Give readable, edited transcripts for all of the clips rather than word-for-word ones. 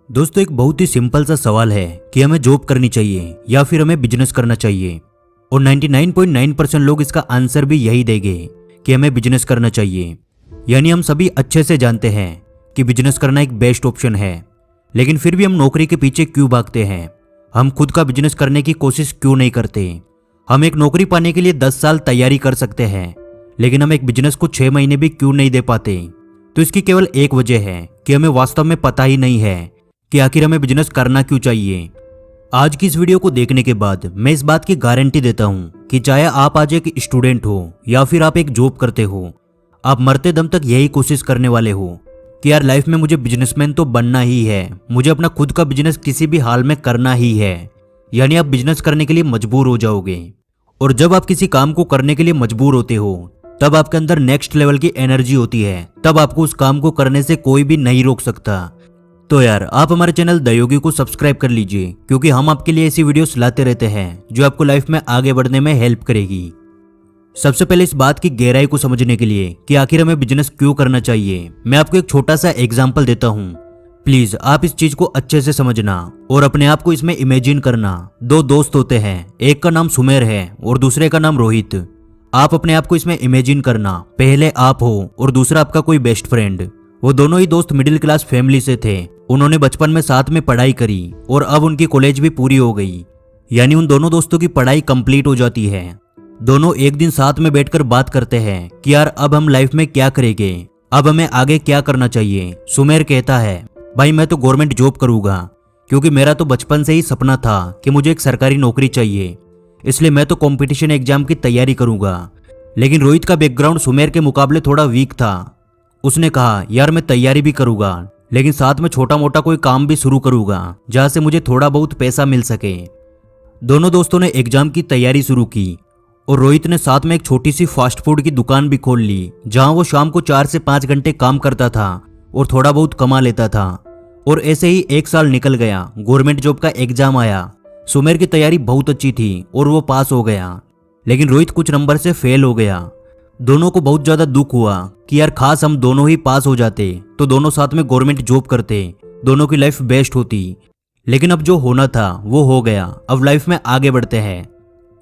दोस्तों, एक बहुत ही सिंपल सा सवाल है कि हमें जॉब करनी चाहिए या फिर हमें बिजनेस करना चाहिए। और 99.9% लोग इसका आंसर भी यही देंगे कि हमें बिजनेस करना चाहिए। यानी हम सभी अच्छे से जानते हैं कि बिजनेस करना एक बेस्ट ऑप्शन है, लेकिन फिर भी हम नौकरी के पीछे क्यों भागते हैं? हम खुद का बिजनेस करने की कोशिश क्यों नहीं करते? हम एक नौकरी पाने के लिए 10 साल तैयारी कर सकते हैं, लेकिन हम एक बिजनेस को 6 महीने भी क्यों नहीं दे पाते? तो इसकी केवल एक वजह है कि हमें वास्तव में पता ही नहीं है कि आखिर हमें बिजनेस करना क्यों चाहिए। आज की इस वीडियो को देखने के बाद मैं इस बात की गारंटी देता हूं कि चाहे आप आज एक स्टूडेंट हो या फिर आप एक जॉब करते हो, आप मरते दम तक यही कोशिश करने वाले हो कि यार लाइफ में मुझे बिजनेसमैन तो बनना ही है, मुझे अपना खुद का बिजनेस किसी भी हाल में करना ही है। यानी आप बिजनेस करने के लिए मजबूर हो जाओगे। और जब आप किसी काम को करने के लिए मजबूर होते हो, तब आपके अंदर नेक्स्ट लेवल की एनर्जी होती है, तब आपको उस काम को करने से कोई भी नहीं रोक सकता। तो यार आप हमारे चैनल द योगी को सब्सक्राइब कर लीजिए, क्योंकि हम आपके लिए ऐसी वीडियोस लाते रहते हैं जो आपको लाइफ में आगे बढ़ने में हेल्प करेगी। सबसे पहले इस बात की गहराई को समझने के लिए कि आखिर हमें बिजनेस क्यों करना चाहिए, मैं आपको एक छोटा सा एग्जाम्पल देता हूँ। प्लीज आप इस चीज को अच्छे से समझना और अपने आप को इसमें इमेजिन करना। दो दोस्त होते हैं, एक का नाम सुमेर है और दूसरे का नाम रोहित। आप अपने आप को इसमें इमेजिन करना, पहले आप हो और दूसरा आपका कोई बेस्ट फ्रेंड। वो दोनों ही दोस्त मिडिल क्लास फैमिली से थे। उन्होंने बचपन में साथ में पढ़ाई करी और अब उनकी कॉलेज भी पूरी हो गई। यानी उन दोनों दोस्तों की पढ़ाई कंप्लीट हो जाती है। दोनों एक दिन साथ में बैठकर बात करते हैं कि यार अब हम लाइफ में क्या करेंगे, अब हमें आगे क्या करना चाहिए। सुमेर कहता है, भाई मैं तो गवर्नमेंट जॉब करूंगा, क्योंकि मेरा तो बचपन से ही सपना था कि मुझे एक सरकारी नौकरी चाहिए, इसलिए मैं तो कंपटीशन एग्जाम की तैयारी करूंगा। लेकिन रोहित का बैकग्राउंड सुमेर के मुकाबले थोड़ा वीक था। उसने कहा, यार मैं तैयारी भी करूंगा, लेकिन साथ में छोटा मोटा कोई काम भी शुरू करूंगा जहां से मुझे थोड़ा बहुत पैसा मिल सके। दोनों दोस्तों ने एग्जाम की तैयारी शुरू की और रोहित ने साथ में एक छोटी सी फास्ट फूड की दुकान भी खोल ली, जहां वो शाम को 4 से 5 घंटे काम करता था और थोड़ा बहुत कमा लेता था। और ऐसे ही 1 साल निकल गया। गवर्नमेंट जॉब का एग्जाम आया। सुमेर की तैयारी बहुत अच्छी थी और वो पास हो गया, लेकिन रोहित कुछ नंबर से फेल हो गया। दोनों को बहुत ज्यादा दुख हुआ कि यार खास हम दोनों ही पास हो जाते तो दोनों साथ में गवर्नमेंट जॉब करते, दोनों की लाइफ बेस्ट होती। लेकिन अब जो होना था वो हो गया। अब लाइफ में आगे बढ़ते हैं।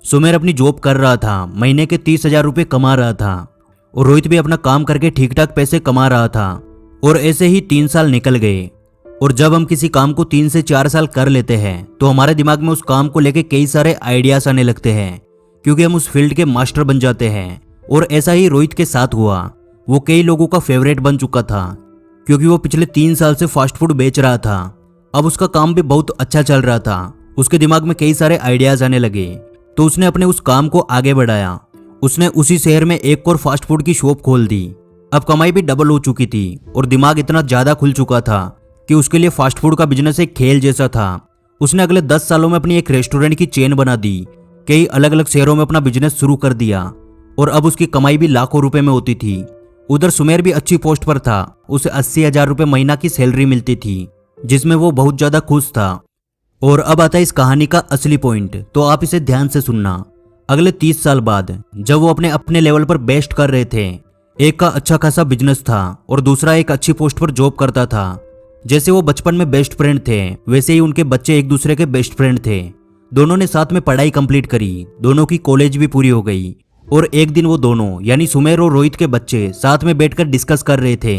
सुमेर अपनी जॉब कर रहा था, महीने के 30,000 रुपये कमा रहा था और रोहित भी अपना काम करके ठीक ठाक पैसे कमा रहा था। और ऐसे ही 3 साल निकल गए। और जब हम किसी काम को 3 से 4 साल कर लेते हैं तो हमारे दिमाग में उस काम को लेके कई सारे आइडियाज आने लगते हैं, क्योंकि हम उस फील्ड के मास्टर बन जाते हैं। और ऐसा ही रोहित के साथ हुआ। वो कई लोगों का फेवरेट बन चुका था, क्योंकि वो पिछले 3 साल से फास्ट फूड बेच रहा था। अब उसका काम भी बहुत अच्छा चल रहा था। उसके दिमाग में कई सारे आइडियाज आने लगे, तो उसने अपने उस काम को आगे बढ़ाया। उसने उसी शहर में एक और फास्ट फूड की शॉप खोल दी। अब कमाई भी डबल हो चुकी थी और दिमाग इतना ज्यादा खुल चुका था कि उसके लिए फास्ट फूड का बिजनेस एक खेल जैसा था। उसने अगले 10 सालों में अपनी एक रेस्टोरेंट की चेन बना दी, कई अलग अलग शहरों में अपना बिजनेस शुरू कर दिया और अब उसकी कमाई भी लाखों रुपए में होती थी। उधर सुमेर भी अच्छी पोस्ट पर था। उसे 80,000 रुपये महीना की सैलरी मिलती थी, जिसमें वो बहुत ज्यादा खुश था। और अब आता है इस कहानी का असली पॉइंट, तो आप इसे ध्यान से सुनना। अगले 30 साल बाद जब वो अपने अपने लेवल पर बेस्ट कर रहे थे, एक का अच्छा खासा बिजनेस था और दूसरा एक अच्छी पोस्ट पर जॉब करता था। जैसे वो बचपन में बेस्ट फ्रेंड थे, वैसे ही उनके बच्चे एक दूसरे के बेस्ट फ्रेंड थे। दोनों ने साथ में पढ़ाई कंप्लीट करी, दोनों की कॉलेज भी पूरी हो गई। और एक दिन वो दोनों यानी सुमेर और रोहित के बच्चे साथ में बैठकर डिस्कस कर रहे थे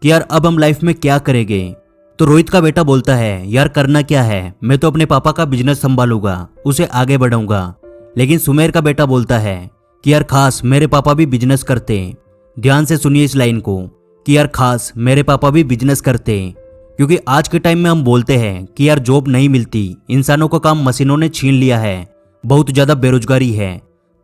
कि यार अब हम लाइफ में क्या करेंगे। तो रोहित का बेटा बोलता है, यार करना क्या है, मैं तो अपने पापा का बिजनेस संभालूंगा, उसे आगे बढ़ाऊंगा। लेकिन सुमेर का बेटा बोलता है कि यार खास मेरे पापा भी बिजनेस करते। ध्यान से सुनिए इस लाइन को कि यार खास मेरे पापा भी बिजनेस करते, क्योंकि आज के टाइम में हम बोलते हैं कि यार जॉब नहीं मिलती, इंसानों का काम मशीनों ने छीन लिया है, बहुत ज्यादा बेरोजगारी है।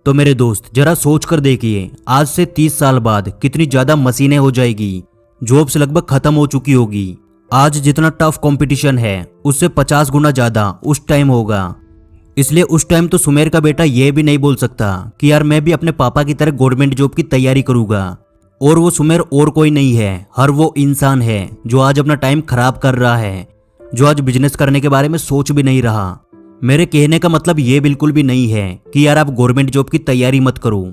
तो मेरे दोस्त जरा सोच कर देखिए, आज से 30 साल बाद कितनी ज्यादा मशीनें हो जाएगी, जॉब्स लगभग खत्म हो चुकी होगी। आज जितना टफ कंपटीशन है उससे 50 गुना ज्यादा उस टाइम होगा। इसलिए उस टाइम तो सुमेर का बेटा ये भी नहीं बोल सकता कि यार मैं भी अपने पापा की तरह गवर्नमेंट जॉब की तैयारी करूंगा। और वो सुमेर और कोई नहीं है, हर वो इंसान है जो आज अपना टाइम खराब कर रहा है, जो आज बिजनेस करने के बारे में सोच भी नहीं रहा। मेरे कहने का मतलब ये बिल्कुल भी नहीं है कि यार आप गवर्नमेंट जॉब की तैयारी मत करो।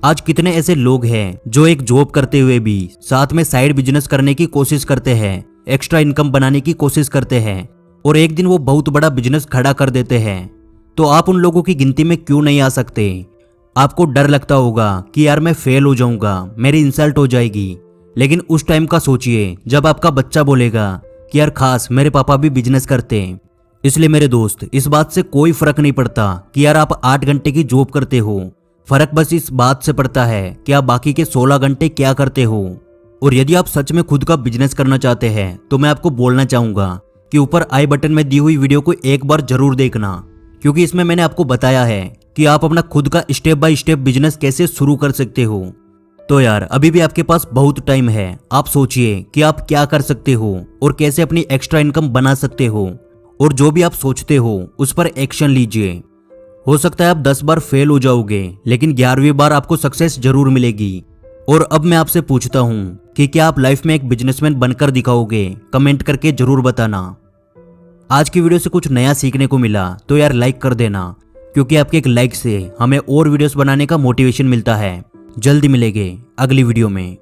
आज कितने ऐसे लोग हैं जो एक जॉब करते हुए भी साथ में साइड बिजनेस करने की कोशिश करते हैं, एक्स्ट्रा इनकम बनाने की कोशिश करते हैं और एक दिन वो बहुत बड़ा बिजनेस खड़ा कर देते हैं, तो आप उन लोगों की गिनती में क्यों नहीं आ सकते? आपको डर लगता होगा कि यार मैं फेल हो जाऊंगा, मेरी इंसल्ट हो जाएगी, लेकिन उस टाइम का सोचिए जब आपका बच्चा बोलेगा कि यार खास मेरे पापा भी बिजनेस करते हैं। इसलिए मेरे दोस्त, इस बात से कोई फर्क नहीं पड़ता कि यार आप 8 घंटे की जॉब करते हो, फर्क बस इस बात से पड़ता है कि आप बाकी के 16 घंटे क्या करते हो। और यदि आप सच में खुद का बिजनेस करना चाहते हैं तो मैं आपको बोलना चाहूंगा कि ऊपर आई बटन में दी हुई वीडियो को एक बार जरूर देखना, क्योंकि इसमें मैंने आपको बताया है कि आप अपना खुद का स्टेप बाय स्टेप बिजनेस कैसे शुरू कर सकते हो। तो यार अभी भी आपके पास बहुत टाइम है, आप सोचिए कि आप क्या कर सकते हो और कैसे अपनी एक्स्ट्रा इनकम बना सकते हो, और जो भी आप सोचते हो उस पर एक्शन लीजिए। हो सकता है आप 10 बार फेल हो जाओगे, लेकिन 11वीं बार आपको सक्सेस जरूर मिलेगी। और अब मैं आपसे पूछता हूँ कि क्या आप लाइफ में एक बिजनेसमैन बनकर दिखाओगे? कमेंट करके जरूर बताना। आज की वीडियो से कुछ नया सीखने को मिला तो यार लाइक कर देना, क्योंकि आपके एक लाइक से हमें और वीडियोस बनाने का मोटिवेशन मिलता है। जल्दी मिलेंगे अगली वीडियो में।